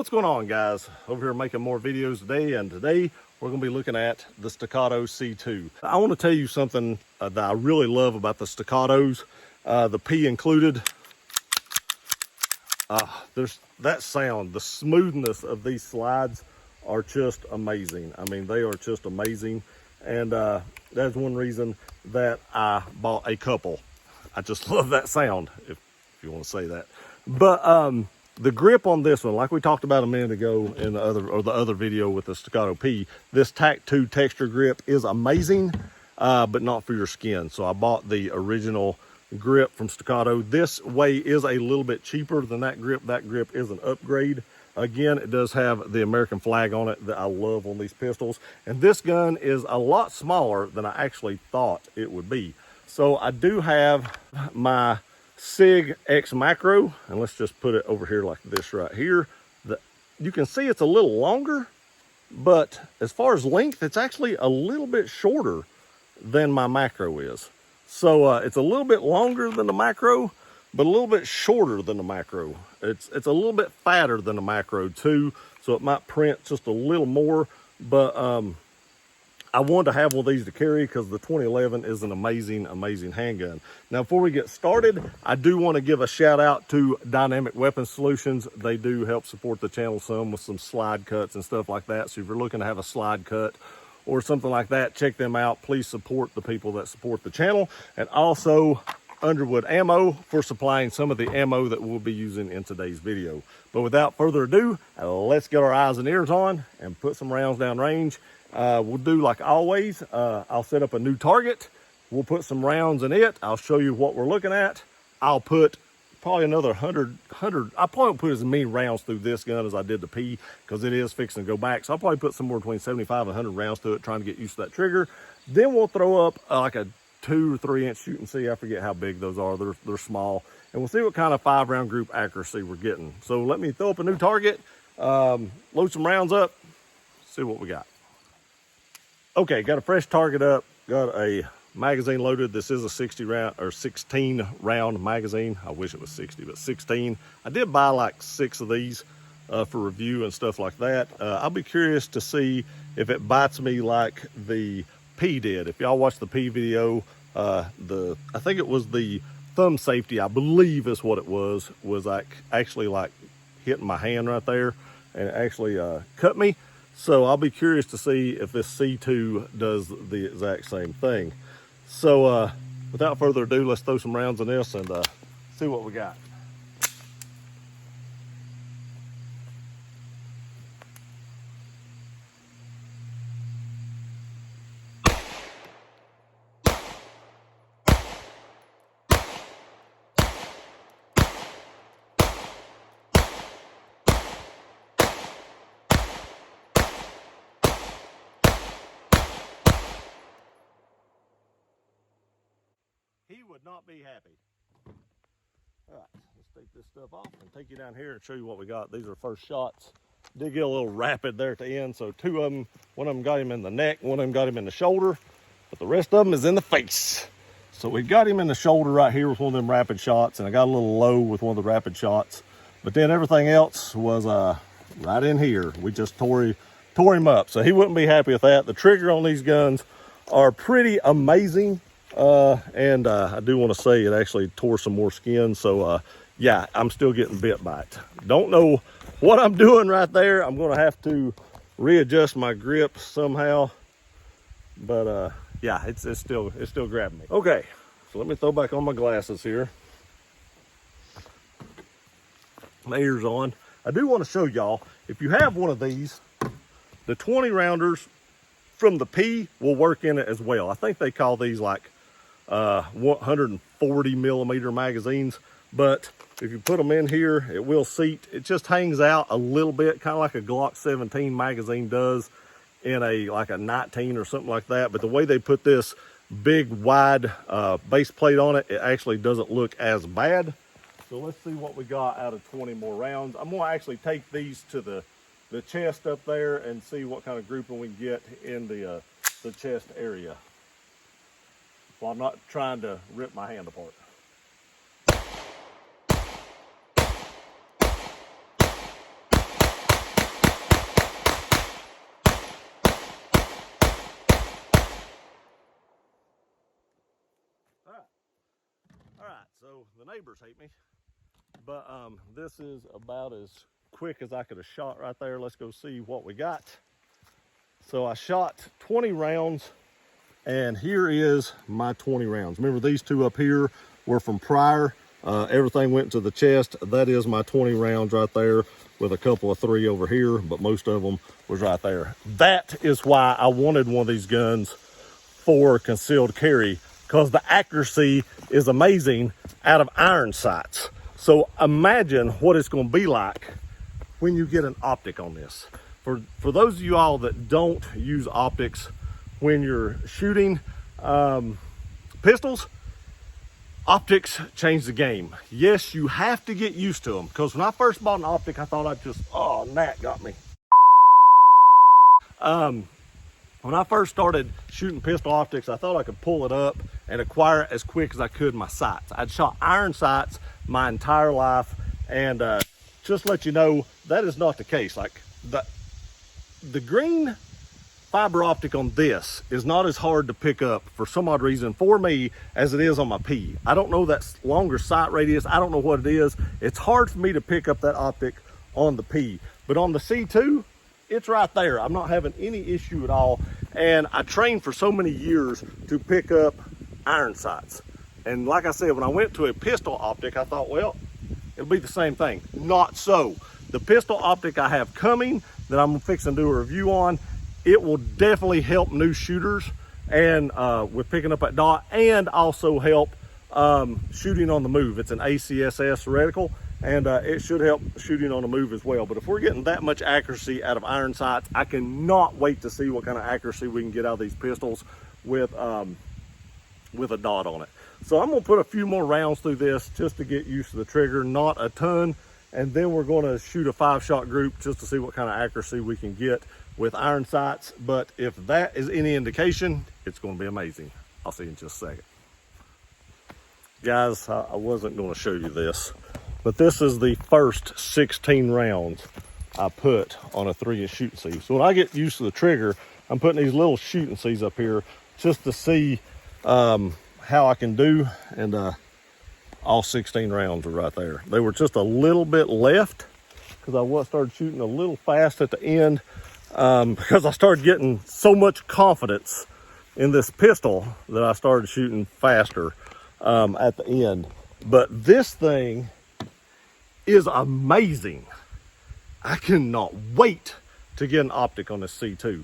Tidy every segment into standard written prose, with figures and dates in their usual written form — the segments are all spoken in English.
What's going on, guys? Over here making more videos today, and today we're going to be looking at the Staccato C2. I want to tell you something that I really love about the Staccatos, the P included. There's that sound, the smoothness of these slides are just amazing. I mean, they are just amazing, and that's one reason that I bought a couple. I just love that sound, if you want to say that. But the grip on this one, like we talked about a minute ago in the other video with the Staccato P, this TAC2 texture grip is amazing, but not for your skin. So I bought the original grip from Staccato. This way is a little bit cheaper than that grip. That grip is an upgrade. Again, it does have the American flag on it that I love on these pistols. And this gun is a lot smaller than I actually thought it would be. So I do have my SIG X macro, and let's just put it over here like this right here. You can see it's a little longer, but as far as length, it's actually a little bit shorter than my macro is. So it's a little bit longer than the macro, but a little bit shorter than the macro. It's a little bit fatter than the macro too, so it might print just a little more, but I wanted to have one of these to carry because the 2011 is an amazing, amazing handgun. Now, before we get started, I do want to give a shout out to Dynamic Weapon Solutions. They do help support the channel some with some slide cuts and stuff like that. So if you're looking to have a slide cut or something like that, check them out. Please support the people that support the channel. And also Underwood Ammo for supplying some of the ammo that we'll be using in today's video. But without further ado, let's get our eyes and ears on and put some rounds down range. We'll do like always. I'll set up a new target. We'll put some rounds in it. I'll show you what we're looking at. I'll put probably another 100. I probably won't put as many rounds through this gun as I did the P because it is fixing to go back. So I'll probably put somewhere between 75 and 100 rounds through it, trying to get used to that trigger. Then we'll throw up like a 2 or 3 inch shoot and see. I forget how big those are. They're small. And we'll see what kind of 5-round group accuracy we're getting. So let me throw up a new target, load some rounds up, see what we got. Okay, got a fresh target up, got a magazine loaded. This is a 16 round magazine. I wish it was 60, but 16. I did buy like 6 of these for review and stuff like that. I'll be curious to see if it bites me like the P did. If y'all watched the P video, I think it was the thumb safety, I believe is what it was like actually like hitting my hand right there and it actually cut me. So I'll be curious to see if this C2 does the exact same thing. So without further ado, let's throw some rounds in this and see what we got. He would not be happy. All right, let's take this stuff off and take you down here and show you what we got. These are first shots. Did get a little rapid there at the end, so 2 of them, one of them got him in the neck, one of them got him in the shoulder, but the rest of them is in the face. So we got him in the shoulder right here with one of them rapid shots, and I got a little low with one of the rapid shots, but then everything else was right in here. We just tore him up, so he wouldn't be happy with that. The trigger on these guns are pretty amazing. And I do want to say it actually tore some more skin. So, yeah, I'm still getting bit by it. Don't know what I'm doing right there. I'm going to have to readjust my grip somehow, but, yeah, it's still grabbing me. Okay. So let me throw back on my glasses here. My ears on. I do want to show y'all, if you have one of these, the 20 rounders from the P will work in it as well. I think they call these like 140 millimeter magazines, but if you put them in here, it will seat. It just hangs out a little bit, kind of like a Glock 17 magazine does in like a 19 or something like that. But the way they put this big wide base plate on it, it actually doesn't look as bad. So let's see what we got out of 20 more rounds. I'm going to actually take these to the chest up there and see what kind of grouping we can get in the chest area, while I'm not trying to rip my hand apart. So the neighbors hate me, but this is about as quick as I could have shot right there. Let's go see what we got. So I shot 20 rounds, and here is my 20 rounds. Remember, these two up here were from prior. Everything went to the chest. That is my 20 rounds right there, with a couple of 3 over here, but most of them was right there. That is why I wanted one of these guns for concealed carry, because the accuracy is amazing out of iron sights. So imagine what it's going to be like when you get an optic on this. For those of you all that don't use optics when you're shooting pistols, optics change the game. Yes, you have to get used to them, because when I first bought an optic, I thought I'd just, oh, Nat got me. When I first started shooting pistol optics, I thought I could pull it up and acquire it as quick as I could my sights. I'd shot iron sights my entire life, and just let you know, that is not the case. Like the green fiber optic on this is not as hard to pick up for some odd reason for me as it is on my P. I don't know that longer sight radius. I don't know what it is. It's hard for me to pick up that optic on the P, but on the C2, it's right there. I'm not having any issue at all. And I trained for so many years to pick up iron sights. And like I said, when I went to a pistol optic, I thought, well, it'll be the same thing. Not so. The pistol optic I have coming that I'm fixing to do a review on, it will definitely help new shooters and with picking up at dot, and also help shooting on the move. It's an ACSS reticle, and it should help shooting on the move as well. But if we're getting that much accuracy out of iron sights, I cannot wait to see what kind of accuracy we can get out of these pistols with a dot on it. So I'm gonna put a few more rounds through this just to get used to the trigger, not a ton, and then we're gonna shoot a 5-shot group just to see what kind of accuracy we can get with iron sights. But if that is any indication, it's gonna be amazing. I'll see you in just a second. Guys, I wasn't gonna show you this, but this is the first 16 rounds I put on a 3-inch shooting C. So when I get used to the trigger, I'm putting these little shooting Cs up here just to see how I can do, and all 16 rounds are right there. They were just a little bit left because I started shooting a little fast at the end because I started getting so much confidence in this pistol that I started shooting faster at the end. But this thing is amazing. I cannot wait to get an optic on this C2.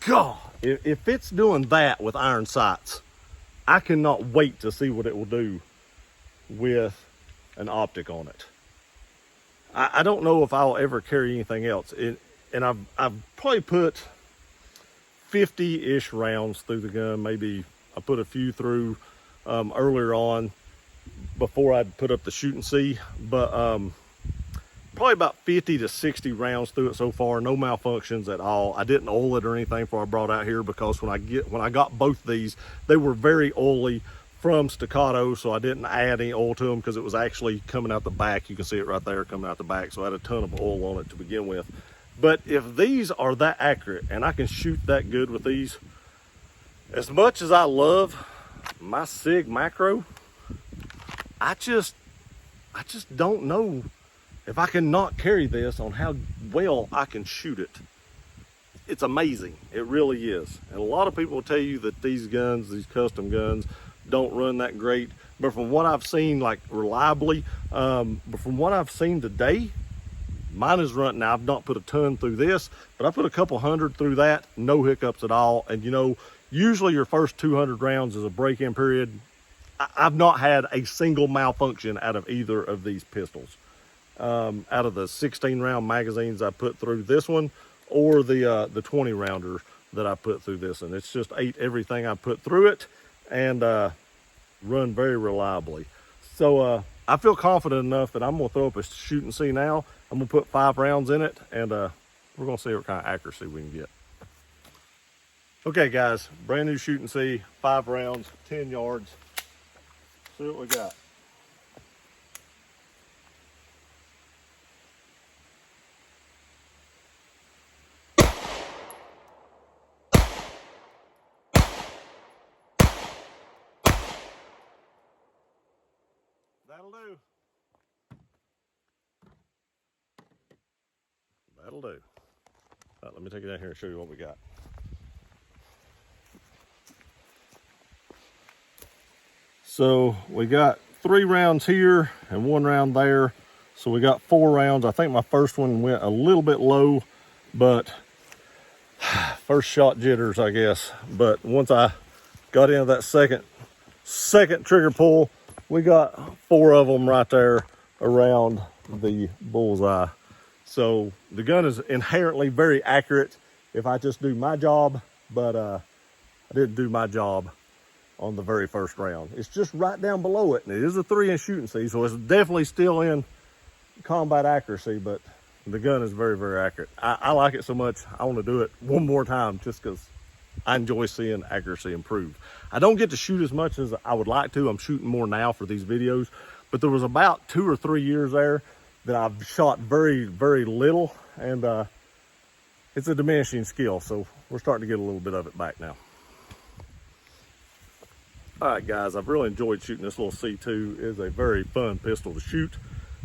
God, if it's doing that with iron sights, I cannot wait to see what it will do with an optic on it. I don't know if I'll ever carry anything else. And I've probably put 50-ish rounds through the gun. Maybe I put a few through earlier on before I'd put up the shooting C, but probably about 50 to 60 rounds through it so far. No malfunctions at all. I didn't oil it or anything before I brought out here, because when I got both these, they were very oily from Staccato, so I didn't add any oil to them because it was actually coming out the back. You can see it right there coming out the back, so I had a ton of oil on it to begin with. But if these are that accurate and I can shoot that good with these, as much as I love my SIG macro, I just don't know if I can not carry this on how well I can shoot it. It's amazing. It really is. And a lot of people will tell you that these guns, these custom guns, don't run that great. But from what I've seen, like reliably, but from what I've seen today, mine is running. Now, I've not put a ton through this, but I put a couple hundred through that, no hiccups at all. And you know, usually your first 200 rounds is a break-in period. I've not had a single malfunction out of either of these pistols. Out of the 16-round magazines I put through this one, or the 20-rounder that I put through this one. It's just ate everything I put through it, and run very reliably. So I feel confident enough that I'm gonna throw up a shooting C now. I'm gonna put 5 rounds in it, and we're gonna see what kind of accuracy we can get. Okay guys, brand new shooting C, 5 rounds, 10 yards. See what we got. That'll do. That'll do. All right, let me take you down here and show you what we got. So we got 3 rounds here and 1 round there. So we got 4 rounds. I think my first one went a little bit low, but first shot jitters, I guess. But once I got into that second trigger pull, we got 4 of them right there around the bullseye. So the gun is inherently very accurate if I just do my job, but I didn't do my job on the very first round. It's just right down below it, and it is a 3-inch shooting seat, so it's definitely still in combat accuracy, but the gun is very, very accurate. I like it so much, I want to do it one more time just because I enjoy seeing accuracy improve. I don't get to shoot as much as I would like to. I'm shooting more now for these videos, but there was about 2 or 3 years there that I've shot very, very little, and it's a diminishing skill, so we're starting to get a little bit of it back now. All right, guys, I've really enjoyed shooting this little C2. It is a very fun pistol to shoot.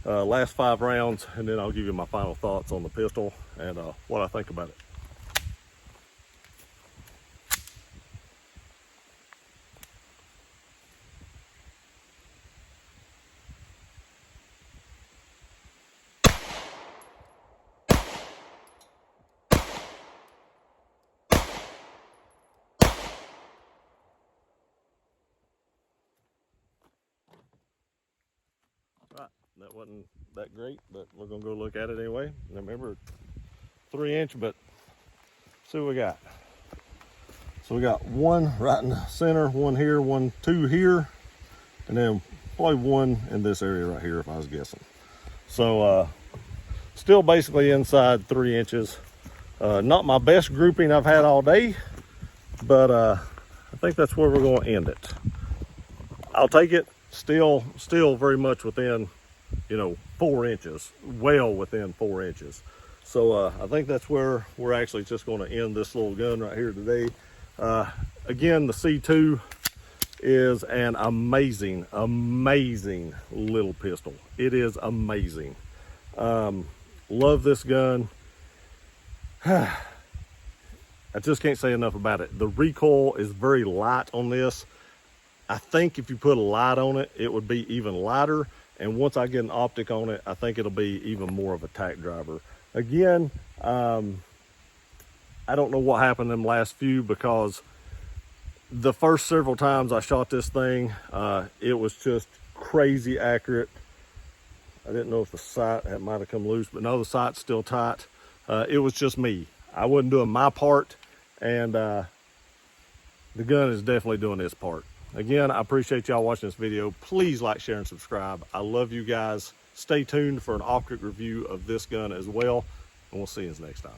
Last 5 rounds, and then I'll give you my final thoughts on the pistol and what I think about it. Right, that wasn't that great, but we're gonna go look at it anyway. Remember, 3-inch, but see what we got. So we got 1 right in the center, 1 here, 1, 2 here, and then probably 1 in this area right here if I was guessing. So still basically inside 3 inches. Not my best grouping I've had all day, but I think that's where we're gonna end it. I'll take it. Still very much within, 4 inches, well within 4 inches. So I think that's where we're actually just going to end this little gun right here today. Again, the C2 is an amazing, amazing little pistol. It is amazing. Love this gun. I just can't say enough about it. The recoil is very light on this. I think if you put a light on it, it would be even lighter. And once I get an optic on it, I think it'll be even more of a tack driver. Again, I don't know what happened in them last few, because the first several times I shot this thing, it was just crazy accurate. I didn't know if the sight might have come loose, but no, the sight's still tight. It was just me. I wasn't doing my part, and the gun is definitely doing its part. Again, I appreciate y'all watching this video. Please like, share, and subscribe. I love you guys. Stay tuned for an optic review of this gun as well, and we'll see you next time.